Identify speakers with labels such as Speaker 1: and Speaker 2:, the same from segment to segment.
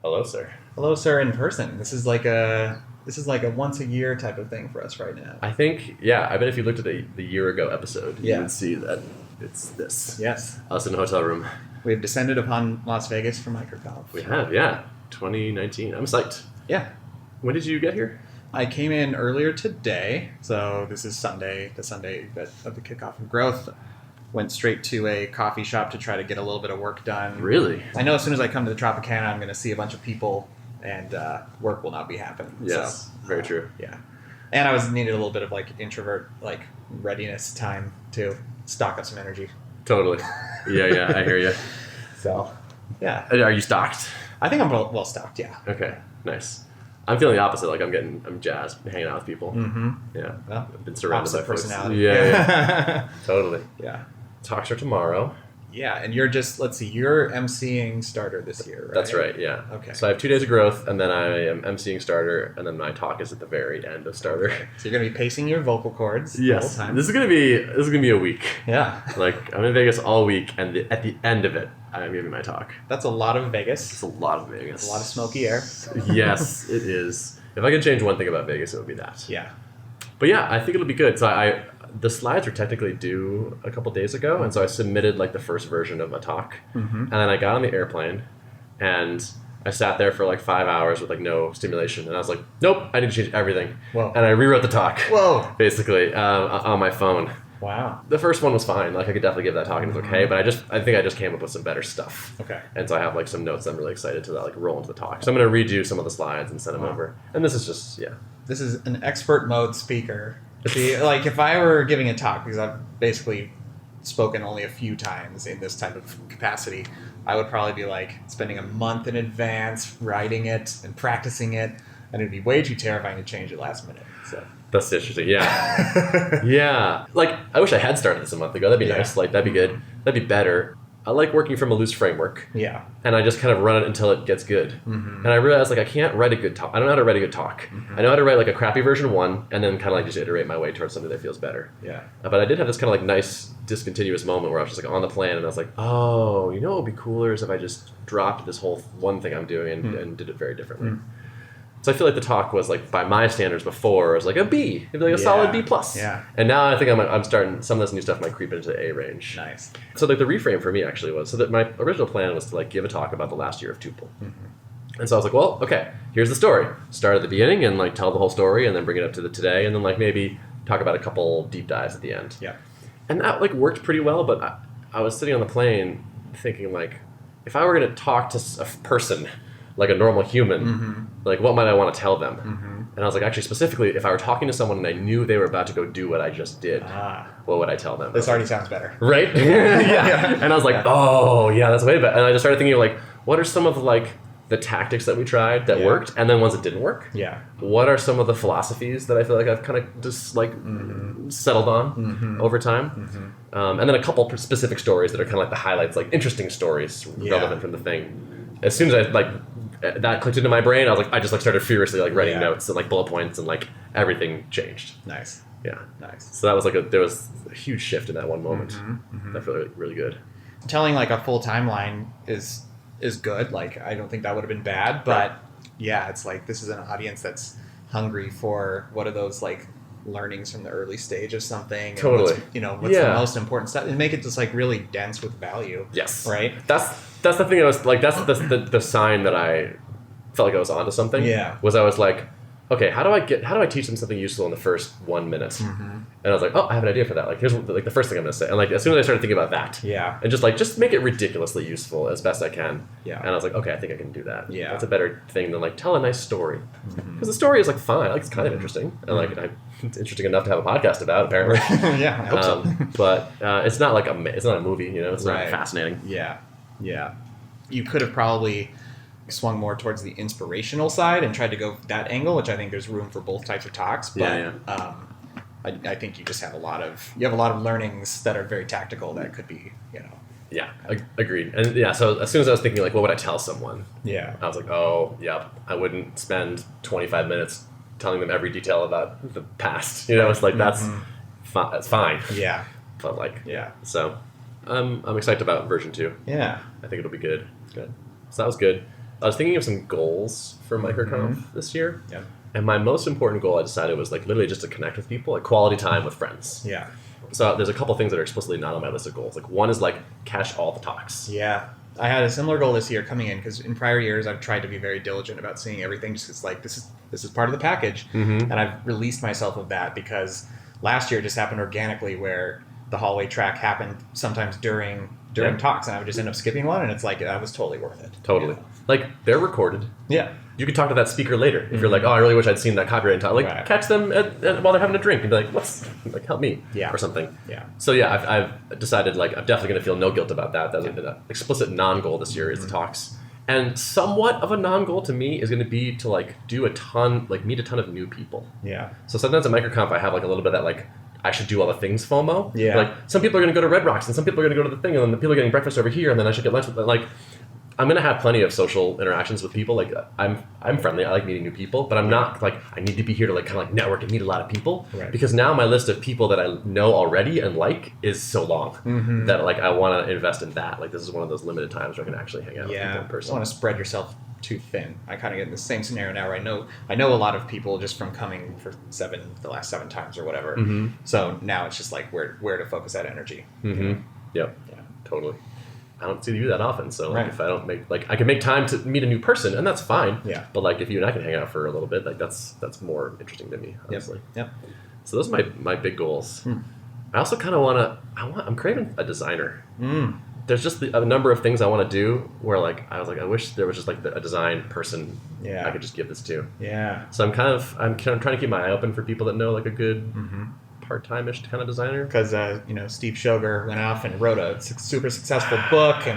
Speaker 1: Hello, sir.
Speaker 2: Hello, sir, in person. This is like a once a year type of thing for us right now.
Speaker 1: I think, yeah, I bet if you looked at the year ago episode, you
Speaker 2: Yeah.
Speaker 1: would see that it's this.
Speaker 2: Yes.
Speaker 1: Us in a hotel room.
Speaker 2: We've descended upon Las Vegas for MicroConf.
Speaker 1: We have, yeah. 2019. I'm psyched.
Speaker 2: Yeah.
Speaker 1: When did you get here?
Speaker 2: I came in earlier today, so this is Sunday, the Sunday of the kickoff of growth. Went straight to a coffee shop to try to get a little bit of work done.
Speaker 1: Really?
Speaker 2: I know as soon as I come to the Tropicana, I'm going to see a bunch of people, and work will not be happening.
Speaker 1: Yes,
Speaker 2: so,
Speaker 1: very true.
Speaker 2: Yeah. And I needed a little bit of introvert readiness time to stock up some energy.
Speaker 1: Totally. Yeah, I hear you.
Speaker 2: So, yeah.
Speaker 1: Are you stocked?
Speaker 2: I think I'm well stocked, yeah.
Speaker 1: Okay, nice. I'm feeling the opposite. I'm jazzed, hanging out with people.
Speaker 2: Mm-hmm.
Speaker 1: Yeah.
Speaker 2: Well,
Speaker 1: I've been surrounded by
Speaker 2: personality.
Speaker 1: Yeah. Totally.
Speaker 2: Yeah.
Speaker 1: Talks are tomorrow.
Speaker 2: Yeah, and you're you're emceeing Starter this year, right?
Speaker 1: That's right, yeah.
Speaker 2: Okay.
Speaker 1: So I have 2 days of growth, and then I am emceeing Starter, and then my talk is at the very end of Starter.
Speaker 2: Okay. So you're going to be pacing your vocal cords the
Speaker 1: Yes.
Speaker 2: whole time.
Speaker 1: This is gonna be a week.
Speaker 2: Yeah.
Speaker 1: I'm in Vegas all week, and at the end of it, I'm giving my talk.
Speaker 2: That's a lot of Vegas.
Speaker 1: It's a lot of Vegas.
Speaker 2: It's a lot of smoky air.
Speaker 1: Yes, it is. If I could change one thing about Vegas, it would be that.
Speaker 2: Yeah.
Speaker 1: But yeah, I think it'll be good. So the slides were technically due a couple days ago, and so I submitted the first version of a talk, and then I got on the airplane, and I sat there for 5 hours with no stimulation, and I was like, nope, I need to change everything.
Speaker 2: Whoa.
Speaker 1: And I rewrote the talk.
Speaker 2: Whoa.
Speaker 1: Basically, on my phone.
Speaker 2: Wow.
Speaker 1: The first one was fine. I could definitely give that talk, and it was okay. But I think I just came up with some better stuff.
Speaker 2: Okay.
Speaker 1: And so I have some notes I'm really excited to roll into the talk. So I'm going to redo some of the slides and send them over. And this is just
Speaker 2: This is an expert mode speaker. See, if I were giving a talk, because I've basically spoken only a few times in this type of capacity, I would probably be spending a month in advance writing it and practicing it, and it'd be way too terrifying to change it last minute. So
Speaker 1: That's interesting. Yeah. Yeah. I wish I had started this a month ago. That'd be nice. That'd be good. That'd be better. I like working from a loose framework.
Speaker 2: Yeah.
Speaker 1: And I just kind of run it until it gets good. Mm-hmm. And I realized I can't write a good talk. I don't know how to write a good talk. Mm-hmm. I know how to write a crappy version 1 and then kind of just iterate my way towards something that feels better.
Speaker 2: Yeah.
Speaker 1: But I did have this kind of nice discontinuous moment where I was just on the plane and I was like, oh, you know what would be cooler is if I just dropped this whole one thing I'm doing and did it very differently. Mm. So I feel the talk was by my standards before it was a B. It'd be a solid B+.
Speaker 2: Yeah.
Speaker 1: And now I think I'm starting, some of this new stuff might creep into the A range.
Speaker 2: Nice.
Speaker 1: So the reframe for me actually was, so that my original plan was to give a talk about the last year of Tuple. Mm-hmm. And so I was like, well, okay, here's the story. Start at the beginning and tell the whole story and then bring it up to the today and then maybe talk about a couple deep dives at the end.
Speaker 2: Yeah.
Speaker 1: And that worked pretty well, but I was sitting on the plane thinking if I were going to talk to a person like a normal human, mm-hmm. What might I want to tell them? Mm-hmm. And I was actually specifically, if I were talking to someone and I knew they were about to go do what I just did, what would I tell them?
Speaker 2: This already sounds better.
Speaker 1: Right? Yeah. And I was oh, yeah, that's way better. And I just started thinking what are some of the tactics that we tried that worked and then ones that didn't work?
Speaker 2: Yeah.
Speaker 1: What are some of the philosophies that I feel I've kind of just settled on over time? Mm-hmm. And then a couple specific stories that are kind of the highlights, interesting stories relevant from the thing. As soon as that clicked into my brain, I was I just started furiously writing notes and bullet points and everything changed.
Speaker 2: Nice.
Speaker 1: Yeah.
Speaker 2: Nice.
Speaker 1: So that was there was a huge shift in that one moment. Mm-hmm. Mm-hmm. I feel really, really good.
Speaker 2: Telling a full timeline is good. I don't think that would have been bad, but yeah, it's this is an audience that's hungry for what are those learnings from the early stage of something.
Speaker 1: Totally.
Speaker 2: And what's the most important stuff, and make it just really dense with value.
Speaker 1: Yes.
Speaker 2: Right.
Speaker 1: That's the thing. I was that's the sign that I felt I was onto something.
Speaker 2: Yeah.
Speaker 1: Was I was okay, how do I teach them something useful in the first 1 minute? Mm-hmm. And I was oh, I have an idea for that. Here's the first thing I'm gonna say. And as soon as I started thinking about that, and just make it ridiculously useful as best I can. Yeah. And I was okay, I think I can do that. Yeah. That's a better thing than tell a nice story, because the story is fine. It's kind of interesting, and it's interesting enough to have a podcast about apparently.
Speaker 2: Yeah, I hope so.
Speaker 1: But it's not it's not a movie. It's not fascinating.
Speaker 2: Yeah. Yeah. You could have probably swung more towards the inspirational side and tried to go that angle, which I think there's room for both types of talks. But I think you just have a lot of learnings that are very tactical that could be,
Speaker 1: Yeah, agreed. And so as soon as I was thinking what would I tell someone? Yeah. I was oh, yep, I wouldn't spend 25 minutes telling them every detail about the past. It's that's fine. Yeah. But so I'm excited about version 2.
Speaker 2: Yeah.
Speaker 1: I think it'll be good. Good. So that was good. I was thinking of some goals for MicroConf this year.
Speaker 2: Yeah.
Speaker 1: And my most important goal I decided was like literally just to connect with people, like quality time with friends.
Speaker 2: Yeah.
Speaker 1: So there's a couple things that are explicitly not on my list of goals. Like one is like catch all the talks.
Speaker 2: Yeah. I had a similar goal this year coming in because in prior years I've tried to be very diligent about seeing everything just because like this is part of the package. And I've released myself of that because last year it just happened organically where the hallway track happened sometimes during talks and I would just end up skipping one and it's like that was totally worth it.
Speaker 1: Totally.
Speaker 2: Yeah.
Speaker 1: Like they're recorded.
Speaker 2: Yeah.
Speaker 1: You could talk to that speaker later if you're like, oh, I really wish I'd seen that copyright talk. Like catch them while they're having a drink and be like, help me or something.
Speaker 2: Yeah.
Speaker 1: So yeah, I've decided like I'm definitely going to feel no guilt about that. That's an explicit non-goal this year is the talks. And somewhat of a non-goal to me is going to be to like do a ton, like meet a ton of new people.
Speaker 2: Yeah.
Speaker 1: So sometimes at MicroConf I have like a little bit of that like I should do all the things FOMO.
Speaker 2: Yeah.
Speaker 1: Like some people are going to go to Red Rocks and some people are going to go to the thing and then the people are getting breakfast over here and then I should get lunch with them. Like I'm going to have plenty of social interactions with people. Like I'm friendly. I like meeting new people, but I'm not like I need to be here to like kind of like network and meet a lot of people because now my list of people that I know already and like is so long that like I want to invest in that. Like this is one of those limited times where I can actually hang out with people in person.
Speaker 2: You don't want to spread yourself too thin. I kind of get in the same scenario now where I know a lot of people just from coming for the last 7 times or whatever. So now it's just like where to focus that energy.
Speaker 1: Yep. Yeah. Totally. I don't see you that often, so like, if I don't make like I can make time to meet a new person, and that's fine.
Speaker 2: Yeah.
Speaker 1: But like if you and I can hang out for a little bit, like that's more interesting to me, honestly.
Speaker 2: Yep.
Speaker 1: So those are my big goals. I also kind of I'm craving a designer. There's just a number of things I want to do where like I was like I wish there was just like a design person I could just give this to. Yeah. So I'm trying to keep my eye open for people that know like a good. Part-time-ish kind of designer
Speaker 2: because Steve Schoger went off and wrote a super successful book and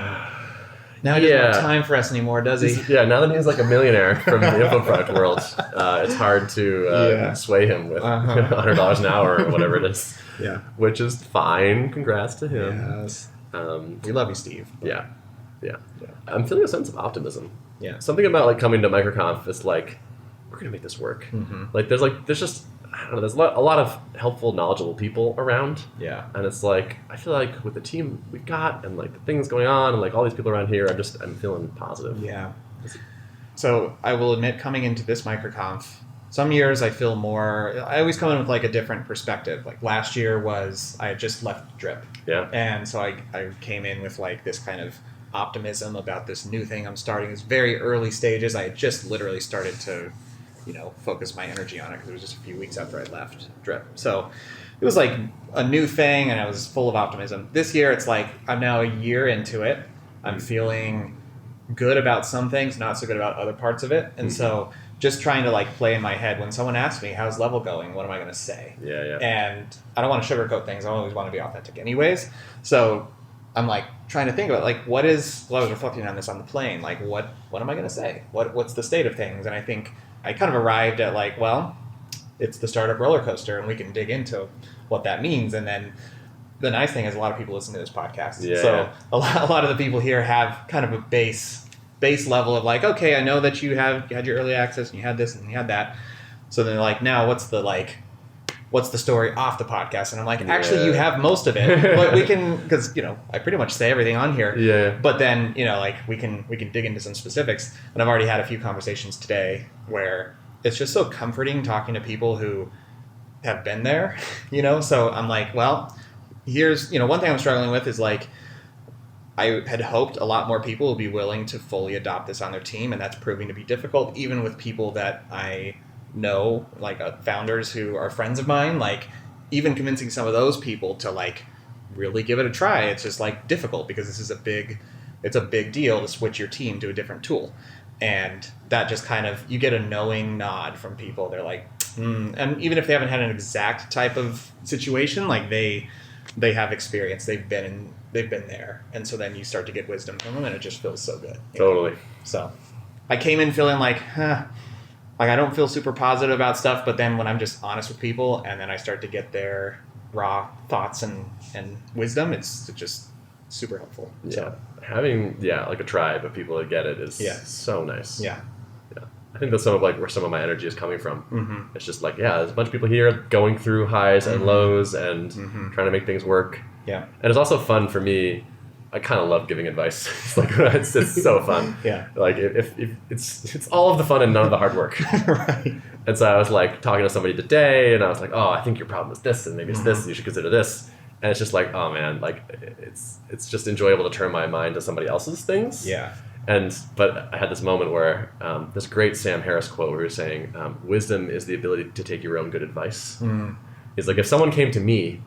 Speaker 2: now he doesn't have time for us anymore, does he?
Speaker 1: Now that he's like a millionaire from the info product world, it's hard to sway him with $100 an hour or whatever it is. Yeah, which is fine. Congrats to him. Yes,
Speaker 2: we love you, Steve.
Speaker 1: Yeah. I'm feeling a sense of optimism. Yeah, something about like coming to MicroConf is like we're gonna make this work. Like there's just I don't know, there's a lot of helpful, knowledgeable people around. Yeah. And it's like, I feel like with the team we've got and like the things going on and like all these people around here, I'm feeling positive.
Speaker 2: Yeah. So I will admit coming into this MicroConf, some years I feel I always come in with like a different perspective. Like last year I had just left Drip. Yeah. And so I came in with like this kind of optimism about this new thing I'm starting. It's very early stages. I had just literally started to focus my energy on it because it was just a few weeks after I left Drip. So it was like a new thing and I was full of optimism. This year it's like I'm now a year into it. I'm feeling good about some things, not so good about other parts of it. And so just trying to like play in my head when someone asks me, how's level going? What am I going to say? Yeah. And I don't want to sugarcoat things. I always want to be authentic anyways. So I'm like trying to think about like I was reflecting on this on the plane. Like what am I going to say? What's the state of things? And I think I kind of arrived at like, well, it's the startup roller coaster, and we can dig into what that means. And then the nice thing is a lot of people listen to this podcast. Yeah. So a lot of the people here have kind of a base level of like, okay, I know that you had your early access and you had this and you had that. So then they're like, now what's the story off the podcast? And I'm like, actually, you have most of it, but we can, because I pretty much say everything on here. Yeah. But then like we can dig into some specifics. And I've already had a few conversations today where it's just so comforting talking to people who have been there. So I'm like, well, here's one thing I'm struggling with is like I had hoped a lot more people would be willing to fully adopt this on their team, and that's proving to be difficult, even with people that I know, like founders who are friends of mine. Like even convincing some of those people to like really give it a try, it's just like difficult because this is a big deal to switch your team to a different tool. And that just kind of, you get a knowing nod from people. They're like, and even if they haven't had an exact type of situation, like they have experience, they've been there, and so then you start to get wisdom from them, and it just feels so good.
Speaker 1: Totally.
Speaker 2: So I came in feeling like I don't feel super positive about stuff, but then when I'm just honest with people and then I start to get their raw thoughts and wisdom, it's just super helpful.
Speaker 1: Yeah.
Speaker 2: So
Speaker 1: having like a tribe of people that get it is so nice.
Speaker 2: Yeah.
Speaker 1: I think that's some of like where some of my energy is coming from. It's just like, there's a bunch of people here going through highs and lows and trying to make things work. Yeah. And it's also fun for me I kind of love giving advice. It's like it's so fun.
Speaker 2: Yeah.
Speaker 1: Like if it's all of the fun and none of the hard work.
Speaker 2: Right.
Speaker 1: And so I was like talking to somebody today, and I was like, oh, I think your problem is this, and maybe it's this. And you should consider this. And it's just like, oh man, like it's just enjoyable to turn my mind to somebody else's things.
Speaker 2: Yeah.
Speaker 1: But I had this moment where this great Sam Harris quote where he was saying, wisdom is the ability to take your own good advice. He's like, if someone came to me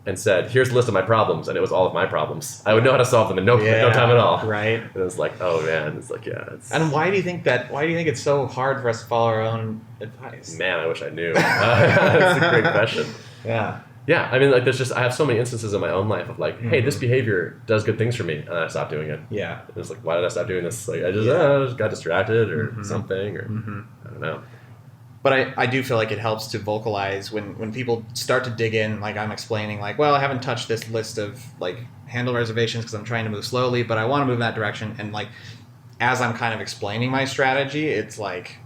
Speaker 1: and said, here's a list of my problems, and it was all of my problems, I would know how to solve them in no time at all.
Speaker 2: Right.
Speaker 1: And it was like, oh man, it's like, yeah.
Speaker 2: And why do you think it's so hard for us to follow our own advice?
Speaker 1: Man, I wish I knew. That's a great question.
Speaker 2: Yeah.
Speaker 1: Yeah, I mean, like, I have so many instances in my own life of like, hey, this behavior does good things for me, and I stopped doing it.
Speaker 2: Yeah.
Speaker 1: It's like, why did I stop doing this? Like, I just got distracted or something, or I don't know.
Speaker 2: But I do feel like it helps to vocalize when people start to dig in, like I'm explaining, like, well, I haven't touched this list of like handle reservations because I'm trying to move slowly, but I want to move in that direction. And like, as I'm kind of explaining my strategy, it's like,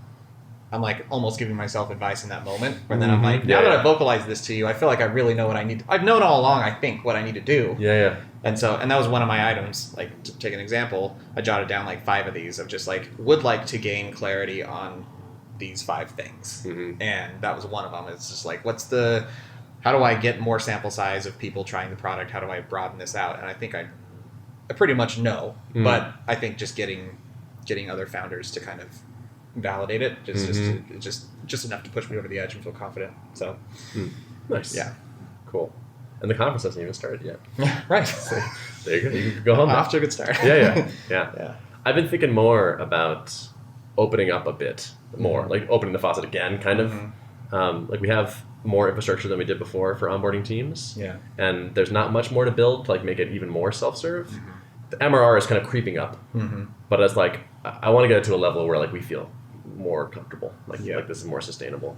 Speaker 2: I'm like almost giving myself advice in that moment. And then I'm like, now that I've vocalized this to you, I feel like I really know what I need. I've known all along, I think, what I need to do.
Speaker 1: Yeah.
Speaker 2: And that was one of my items. Like, to take an example, I jotted down like 5 of these of just like, would like to gain clarity on these 5 things. And that was one of them. It's just like, how do I get more sample size of people trying the product? How do I broaden this out? And I think I pretty much know, but I think just getting other founders to kind of validate it just enough to push me over the edge and feel confident. So
Speaker 1: nice.
Speaker 2: Yeah.
Speaker 1: Cool. And the conference hasn't even started yet.
Speaker 2: Right.
Speaker 1: So, there you go. You can go home.
Speaker 2: Off to a good start.
Speaker 1: Yeah. I've been thinking more about opening up a bit more, like opening the faucet again, kind of. Like we have more infrastructure than we did before for onboarding teams.
Speaker 2: Yeah.
Speaker 1: And there's not much more to build to like make it even more self-serve. The MRR is kind of creeping up, but it's like I want to get it to a level where like we feel more comfortable, like this is more sustainable,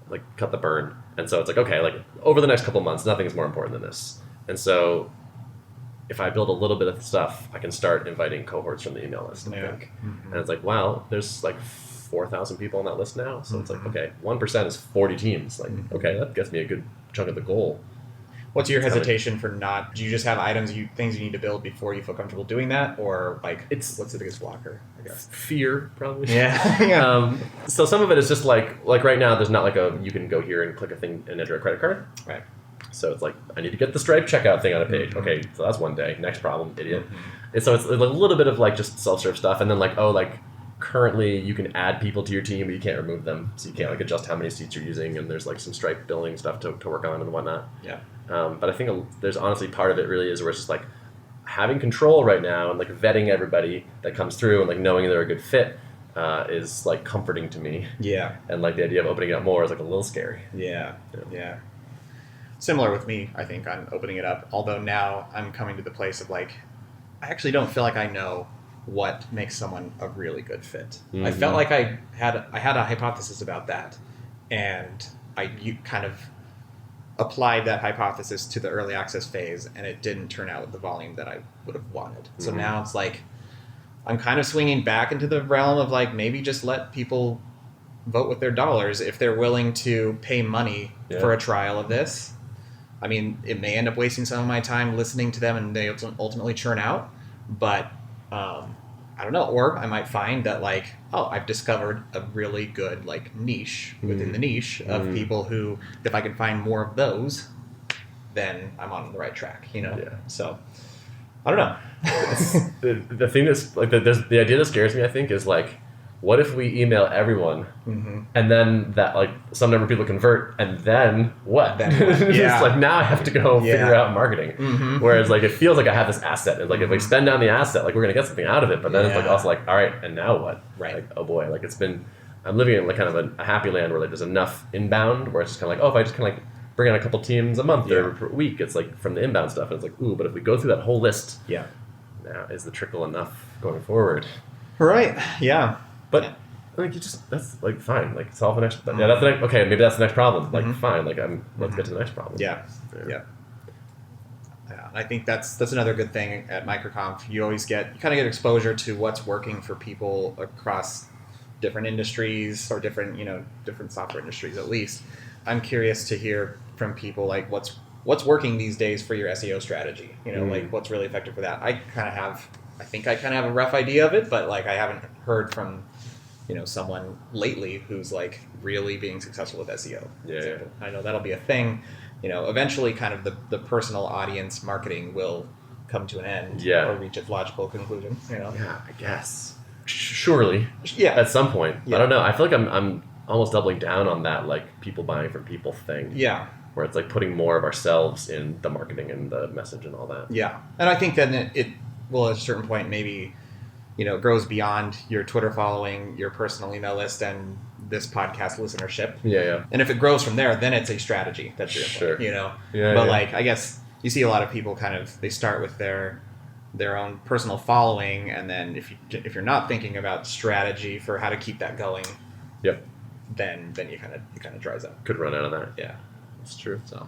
Speaker 1: like cut the burn. And so it's like, okay, like over the next couple months, nothing is more important than this. And so if I build a little bit of stuff, I can start inviting cohorts from the email list, I think. And it's like, wow, there's like 4,000 people on that list now. So it's like, okay, 1% is 40 teams. Like, okay, that gets me a good chunk of the goal.
Speaker 2: What's your hesitation for not? Do you just have things you need to build before you feel comfortable doing that, or like what's the biggest blocker? I guess
Speaker 1: fear, probably.
Speaker 2: Yeah.
Speaker 1: So some of it is just like right now, there's not like you can go here and click a thing and enter a credit card.
Speaker 2: Right.
Speaker 1: So it's like I need to get the Stripe checkout thing on a page. Okay, so that's one day. Next problem, idiot. And so it's a little bit of like just self-serve stuff, and then like currently you can add people to your team, but you can't remove them, so you can't like adjust how many seats you're using, and there's like some Stripe billing stuff to work on and whatnot.
Speaker 2: Yeah.
Speaker 1: But I think there's honestly part of it really is where it's just like having control right now and like vetting everybody that comes through and like knowing they're a good fit is like comforting to me.
Speaker 2: Yeah.
Speaker 1: And like the idea of opening it up more is like a little scary.
Speaker 2: Yeah. Similar with me, I think, on opening it up. Although now I'm coming to the place of like, I actually don't feel like I know what makes someone a really good fit. I felt like I had a hypothesis about that, and you kind of applied that hypothesis to the early access phase, and it didn't turn out with the volume that I would have wanted. So now it's like I'm kind of swinging back into the realm of like maybe just let people vote with their dollars if they're willing to pay money for a trial of this. I mean, it may end up wasting some of my time listening to them and they ultimately churn out, but I don't know. Or I might find that like, oh, I've discovered a really good like niche within the niche of people who, if I can find more of those, then I'm on the right track, you know?
Speaker 1: Yeah.
Speaker 2: So I don't know.
Speaker 1: the thing that's like the idea that scares me, I think, is like, what if we email everyone and then that like some number of people convert and then what? It's like now I have to go figure out marketing. Whereas like it feels like I have this asset. And like if we spend down the asset, like we're gonna get something out of it. But then it's like also like, all right, and now what?
Speaker 2: Right.
Speaker 1: Like, oh boy, like I'm living in like kind of a happy land where like there's enough inbound where it's just kind of like, oh, if I just kind of like bring in a couple teams a month or per week, it's like from the inbound stuff. And it's like, ooh, but if we go through that whole list, now is the trickle enough going forward?
Speaker 2: Right. Yeah.
Speaker 1: But like that's like fine, like solve the next. Yeah, that's the next. Okay, maybe that's the next problem. Like fine, like let's get to the next problem.
Speaker 2: Yeah. I think that's another good thing at MicroConf. You kind of get exposure to what's working for people across different industries or different software industries at least. I'm curious to hear from people like what's what's working these days for your SEO strategy? You know, like what's really effective for that? I think I kind of have a rough idea of it, but like I haven't heard from, you know, someone lately who's like really being successful with SEO.
Speaker 1: Yeah.
Speaker 2: I know that'll be a thing. You know, eventually kind of the personal audience marketing will come to an end or reach its logical conclusion, you know?
Speaker 1: Yeah, I guess. Surely.
Speaker 2: Yeah.
Speaker 1: At some point. Yeah. I don't know. I feel like I'm almost doubling down on that, like, people buying from people thing.
Speaker 2: Yeah.
Speaker 1: Where it's like putting more of ourselves in the marketing and the message and all that.
Speaker 2: Yeah. And I think then it will at a certain point maybe, you know, grows beyond your Twitter following, your personal email list, and this podcast listenership.
Speaker 1: Yeah.
Speaker 2: And if it grows from there, then it's a strategy that's different, you know?
Speaker 1: Yeah,
Speaker 2: but like, I guess you see a lot of people kind of, they start with their own personal following, and then if you're not thinking about strategy for how to keep that going, then you kind of dries up.
Speaker 1: Could run out of that.
Speaker 2: Yeah.
Speaker 1: That's true. So,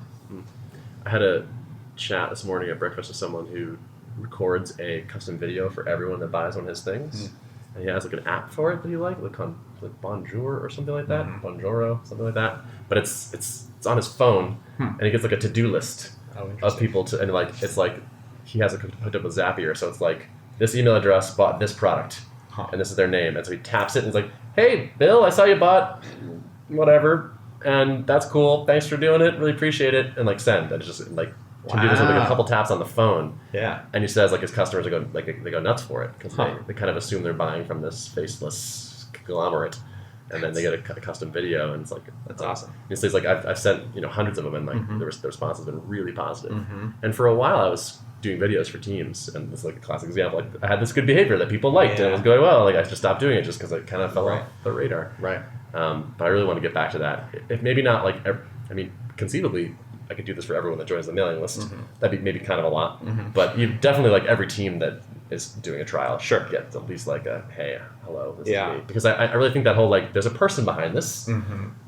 Speaker 1: I had a chat this morning at breakfast with someone who records a custom video for everyone that buys one of his things, and he has like an app for it that he like on like Bonjour or something like that, Bonjoro, something like that. But it's on his phone, and he gets like a to-do list of people to, and like it's like he has it hooked up with Zapier, so it's like this email address bought this product, and this is their name, and so he taps it and he's like, "Hey, Bill, I saw you bought whatever." And that's cool. Thanks for doing it. Really appreciate it. And like send. And it's just like can do this with like a couple taps on the phone.
Speaker 2: Yeah.
Speaker 1: And he says like his customers are going like they go nuts for it because they kind of assume they're buying from this faceless conglomerate, and then they get a custom video, and it's like
Speaker 2: that's awesome.
Speaker 1: He says like I've sent hundreds of them, and like the response has been really positive. And for a while I was doing videos for teams, and it's like a classic example. Like I had this good behavior that people liked, and it was going well. Like I just stopped doing it just because it kind of fell off the radar.
Speaker 2: Right.
Speaker 1: But I really want to get back to that. If maybe not like, I mean, conceivably, I could do this for everyone that joins the mailing list. That'd be maybe kind of a lot. But you definitely like every team that is doing a trial gets at least like a, hey, hello, this is me. Because I really think that whole like, there's a person behind this.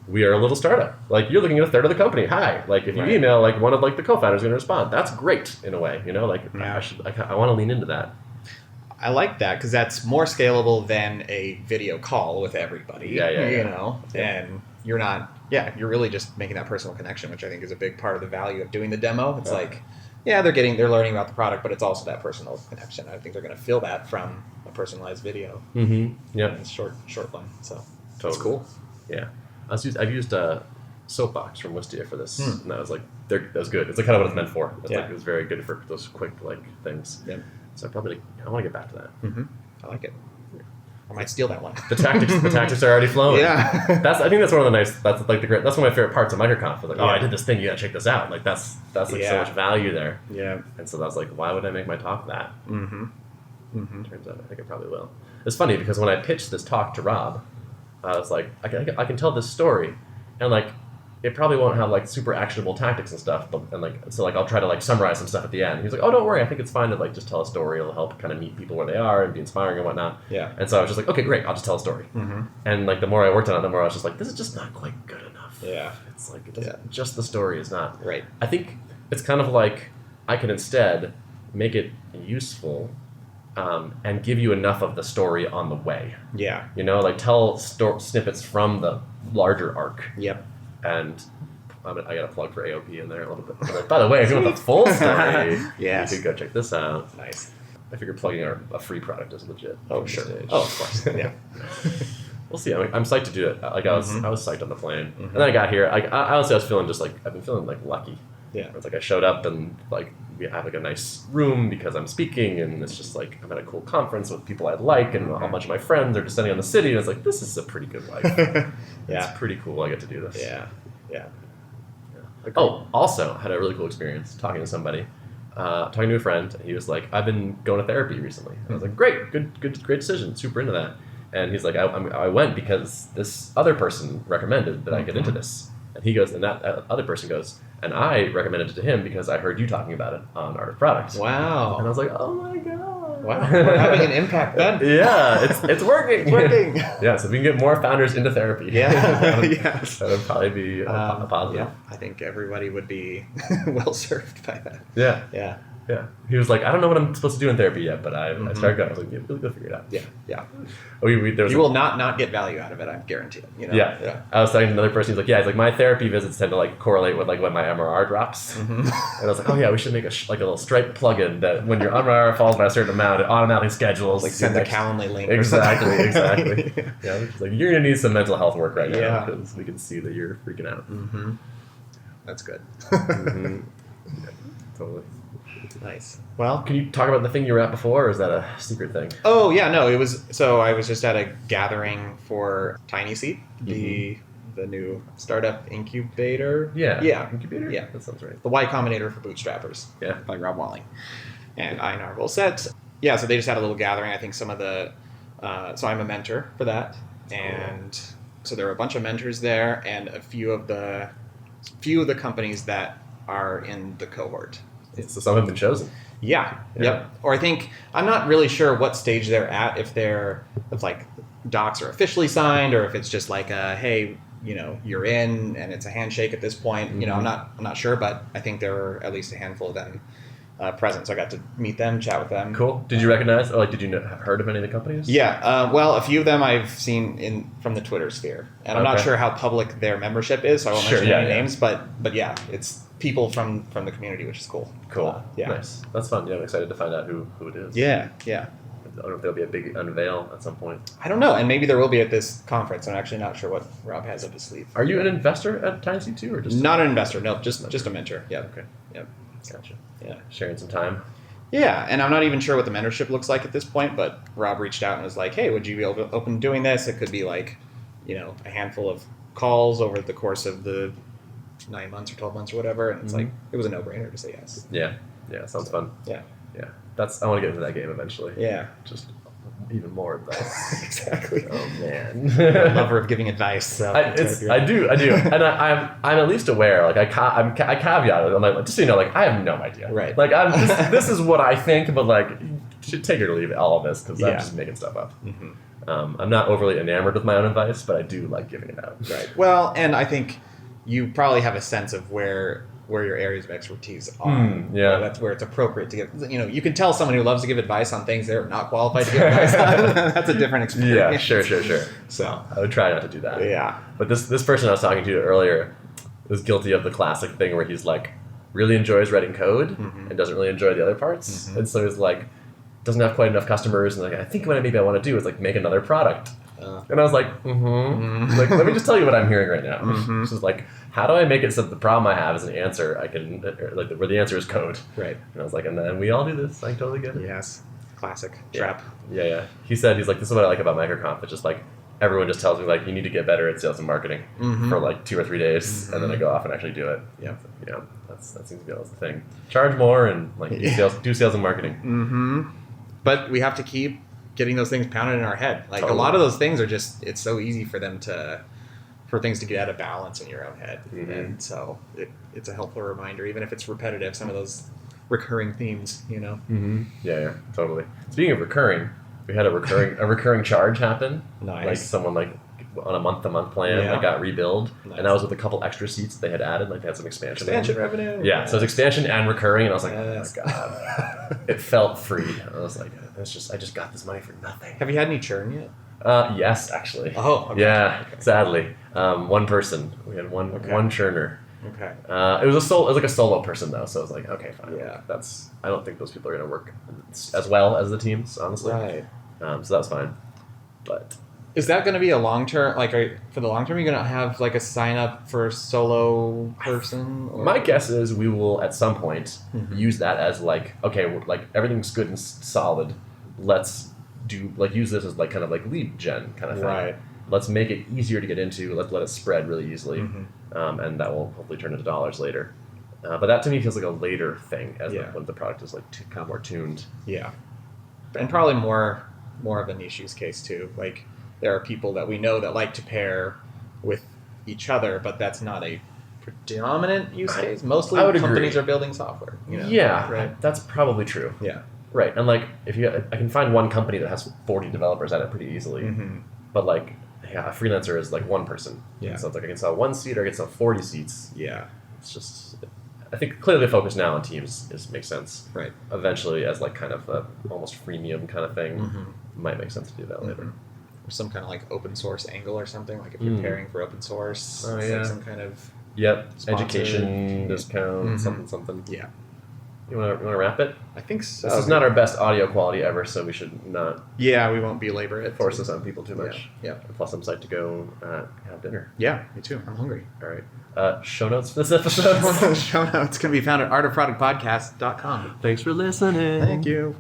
Speaker 1: We are a little startup. Like you're looking at a third of the company. Hi. Like if you email, like one of like the co-founders is going to respond. That's great in a way, you know, like I want to lean into that.
Speaker 2: I like that because that's more scalable than a video call with everybody. You know, and you're not. Yeah, you're really just making that personal connection, which I think is a big part of the value of doing the demo. It's like, they're learning about the product, but it's also that personal connection. I think they're going to feel that from a personalized video.
Speaker 1: Yeah,
Speaker 2: it's short one. So
Speaker 1: that's cool. Yeah, I've used Soapbox from Wistia for this, and that was like that was good. It's like kind of what it's meant for. It's like it was very good for those quick like things. So I want to get back to that.
Speaker 2: I like it. I might steal that one.
Speaker 1: The tactics are already flowing.
Speaker 2: Yeah.
Speaker 1: I think that's one of the nice. That's like that's one of my favorite parts of MicroConf. Like, I did this thing. You gotta check this out. Like that's like so much value there.
Speaker 2: Yeah.
Speaker 1: And so I was like, why would I make my talk that? Turns out I think I probably will. It's funny because when I pitched this talk to Rob, I was like, I can tell this story, and like. It probably won't have like super actionable tactics and stuff, but I'll try to like summarize some stuff at the end. He's like, "Oh, don't worry, I think it's fine to like just tell a story. It'll help kind of meet people where they are and be inspiring and whatnot."
Speaker 2: Yeah.
Speaker 1: And so I was just like, "Okay, great, I'll just tell a story." And like the more I worked on it, the more I was just like, "This is just not quite good enough."
Speaker 2: Yeah.
Speaker 1: It's like just the story is not
Speaker 2: right.
Speaker 1: I think it's kind of like I can instead make it useful. And give you enough of the story on the way.
Speaker 2: Yeah.
Speaker 1: You know, like tell snippets from the larger arc.
Speaker 2: Yep.
Speaker 1: And I got a plug for AOP in there a little bit. Like, by the way, if you want the full story, you could go check this out.
Speaker 2: Nice.
Speaker 1: I figure plugging a free product is legit.
Speaker 2: Oh, sure.
Speaker 1: Oh, of course. Yeah. We'll see. I'm psyched to do it. Like I was psyched on the plane, and then I got here. I honestly was feeling just like I've been feeling like lucky.
Speaker 2: Yeah.
Speaker 1: It's like I showed up and like we have like a nice room because I'm speaking, and it's just like I'm at a cool conference with people I like, and a whole bunch of my friends are descending on the city, and it's like this is a pretty good life. It's pretty cool. I get to do this.
Speaker 2: Yeah.
Speaker 1: Oh, also had a really cool experience talking to somebody, talking to a friend. And he was like, "I've been going to therapy recently." I was like, "Great, great decision. Super into that." And he's like, "I went because this other person recommended that I get into this." And he goes, and that other person goes, and I recommended it to him because I heard you talking about it on Art of Product.
Speaker 2: Wow.
Speaker 1: And I was like, oh my God.
Speaker 2: Wow. We're having an impact then.
Speaker 1: Yeah, it's working.
Speaker 2: It's working.
Speaker 1: Yeah, so if we can get more founders into therapy.
Speaker 2: Yeah.
Speaker 1: That would probably be a positive.
Speaker 2: Yeah, I think everybody would be well served by that.
Speaker 1: Yeah.
Speaker 2: Yeah.
Speaker 1: Yeah. He was like, I don't know what I'm supposed to do in therapy yet, but I started going. I was like, you'll figure it out.
Speaker 2: Yeah.
Speaker 1: You
Speaker 2: will not get value out of it, I guarantee it. You know?
Speaker 1: Yeah. I was talking to another person. He's like, he's like, my therapy visits tend to like correlate with like when my MRR drops. And I was like, oh yeah, we should make a little Stripe plugin that when your MRR falls by a certain amount, it automatically schedules.
Speaker 2: Like send a Calendly link.
Speaker 1: Exactly. Yeah. It's like, you're gonna need some mental health work right now because we can see that you're freaking out.
Speaker 2: That's good.
Speaker 1: Yeah, totally.
Speaker 2: Nice. Well,
Speaker 1: can you talk about the thing you were at before, or is that a secret thing?
Speaker 2: Oh yeah, no. It was I was just at a gathering for Tiny Seed, the new startup incubator.
Speaker 1: Incubator.
Speaker 2: Yeah,
Speaker 1: that sounds right.
Speaker 2: The Y Combinator for Bootstrappers.
Speaker 1: Yeah,
Speaker 2: by Rob Walling and Einar Volset. Yeah, so they just had a little gathering. I think some of the so I'm a mentor for that, and so there were a bunch of mentors there, and a few of the companies that are in the cohort.
Speaker 1: So some have been chosen.
Speaker 2: Yeah. Yep. Or I think I'm not really sure what stage they're at. If like docs are officially signed, or if it's just like hey, you're in and it's a handshake at this point. I'm not sure, but I think there were at least a handful of them present. So I got to meet them, chat with them.
Speaker 1: Did you recognize? Or did you heard of any of the companies?
Speaker 2: Yeah. Well, a few of them I've seen from the Twitter sphere, and I'm not sure how public their membership is, so I won't mention any names. But yeah, it's people from the community, which is cool.
Speaker 1: Nice. That's fun. Yeah, I'm excited to find out who it is.
Speaker 2: Yeah.
Speaker 1: I don't know if there'll be a big unveil at some point.
Speaker 2: I don't know, and maybe there will be at this conference. I'm actually not sure what Rob has up his sleeve.
Speaker 1: Are you an investor at Tiny Seed too, or just
Speaker 2: not an investor? No, just a mentor. Yeah.
Speaker 1: Okay.
Speaker 2: Yep.
Speaker 1: Gotcha.
Speaker 2: Yeah.
Speaker 1: Sharing some time.
Speaker 2: Yeah, and I'm not even sure what the mentorship looks like at this point, but Rob reached out and was like, "Hey, would you be open to doing this? It could be like, a handful of calls over the course of the 9 months or 12 months or whatever." And it's like, it was a no-brainer to say yes.
Speaker 1: Yeah, sounds fun.
Speaker 2: Yeah.
Speaker 1: I want to get into that game eventually.
Speaker 2: Yeah.
Speaker 1: Just even more advice.
Speaker 2: Exactly.
Speaker 1: Oh man.
Speaker 2: I'm a lover of giving advice. So
Speaker 1: I do, and I'm at least aware. Like I caveat it. I'm like, just so you know, like I have no idea.
Speaker 2: Right.
Speaker 1: Like this is what I think, but like you should take it or leave it, all of this, because I'm just making stuff up. I'm not overly enamored with my own advice, but I do like giving it out.
Speaker 2: Right. Well, and I think you probably have a sense of where your areas of expertise are. That's where it's appropriate to give. You can tell someone who loves to give advice on things they're not qualified to give advice on. That's a different experience.
Speaker 1: Yeah, sure.
Speaker 2: So
Speaker 1: I would try not to do that.
Speaker 2: Yeah.
Speaker 1: But this person I was talking to earlier was guilty of the classic thing where he's like really enjoys writing code and doesn't really enjoy the other parts, and so he's like doesn't have quite enough customers, and like I think what maybe I want to do is like make another product. And I was like, like, let me just tell you what I'm hearing right now. This is like, how do I make it so that the problem I have is an answer I can, like, where the answer is code.
Speaker 2: Right.
Speaker 1: And I was like, and then we all do this. I totally get it.
Speaker 2: Yes. Classic. Trap.
Speaker 1: Yeah. He's like, this is what I like about MicroConf. It's just like, everyone just tells me, like, you need to get better at sales and marketing for like 2 or 3 days, and then I go off and actually do it.
Speaker 2: Yeah.
Speaker 1: That seems to be the thing. Charge more and like do sales and marketing.
Speaker 2: But we have to keep getting those things pounded in our head. Like a lot of those things are just, it's so easy for things to get out of balance in your own head. And so it's a helpful reminder, even if it's repetitive, some of those recurring themes,
Speaker 1: Yeah, totally. Speaking of recurring, we had a recurring charge happen.
Speaker 2: Nice.
Speaker 1: Like someone like on a month-to-month plan that got rebilled, and that was with a couple extra seats they had added. Like they had some expansion
Speaker 2: revenue.
Speaker 1: Yeah, so it's expansion and recurring, and I was like, oh my god, it felt free. I was like, I just got this money for nothing.
Speaker 2: Have you had any churn yet?
Speaker 1: Yes, actually.
Speaker 2: Oh, okay.
Speaker 1: Yeah, sadly, one person. We had one churner.
Speaker 2: Okay.
Speaker 1: It was like a solo person though, so I was like, okay, fine.
Speaker 2: Yeah.
Speaker 1: I don't think those people are gonna work as well as the teams, honestly.
Speaker 2: Right.
Speaker 1: So that was fine. But
Speaker 2: is that going to be a long term? Like, for the long term, you're going to have like a sign up for a solo person? Or?
Speaker 1: My guess is we will at some point use that as like, okay, like everything's good and solid. Let's use this as like kind of like lead gen kind of thing.
Speaker 2: Right.
Speaker 1: Let's make it easier to get into. Let's let it spread really easily, and that will hopefully turn into dollars later. But that to me feels like a later thing, when the product is like kind of more tuned.
Speaker 2: Yeah, and probably more of a niche use case too. Like there are people that we know that like to pair with each other, but that's not a predominant use case. Mostly companies are building software.
Speaker 1: Yeah,
Speaker 2: right.
Speaker 1: That's probably true.
Speaker 2: Yeah,
Speaker 1: right. And like I can find one company that has 40 developers at it pretty easily, but like a freelancer is like one person.
Speaker 2: Yeah,
Speaker 1: so it's like I can sell 1 seat or I can sell 40 seats.
Speaker 2: Yeah,
Speaker 1: it's just I think clearly the focus now on teams makes sense.
Speaker 2: Right.
Speaker 1: Eventually, as like kind of a almost freemium kind of thing, might make sense to do that later.
Speaker 2: Or some kind of like open source angle or something. Like if you're pairing for open source, like some kind of
Speaker 1: education discount, something.
Speaker 2: Yeah.
Speaker 1: You want to wrap it?
Speaker 2: I think so.
Speaker 1: This is not our best audio quality ever, so we should not.
Speaker 2: Yeah, we won't belabor it.
Speaker 1: Force this on people too much.
Speaker 2: Yeah.
Speaker 1: Plus, I'm psyched to go have dinner.
Speaker 2: Yeah, me too. I'm hungry.
Speaker 1: All right. Show notes for this episode.
Speaker 2: Show notes can be found at artofproductpodcast.com.
Speaker 1: Thanks for listening.
Speaker 2: Thank you.